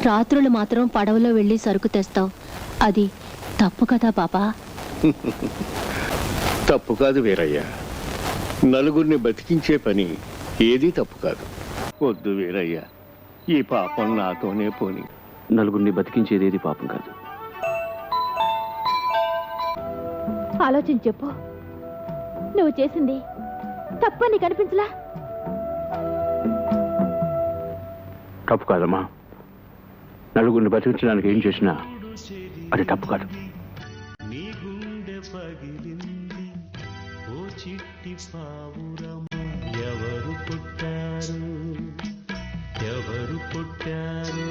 రాత్రులు మాత్రం పడవలో వెళ్ళి సరుకు తెస్తావు, అది తప్పు కదా పాపా? తప్పు కాదు వీరయ్య, నలుగురిని బతికించే పని ఏదీ తప్పు కాదు. వద్దు వీరయ్య, ఈ పాపం నాతోనే పోని. నలుగురిని బతికించేది ఏది పాపం కాదు. ఆలోచించి చెప్పు, నువ్వు చేసింది తప్పని కనిపించలా? తప్పు కాదమ్మా, నలుగురిని బతికించడానికి ఏం చేసినా అది తప్పు కాదు. నీ గుండె పగిలింది ఓ చిట్టి పావురము, ఎవరు పుట్టారు ఎవరు పుట్టారు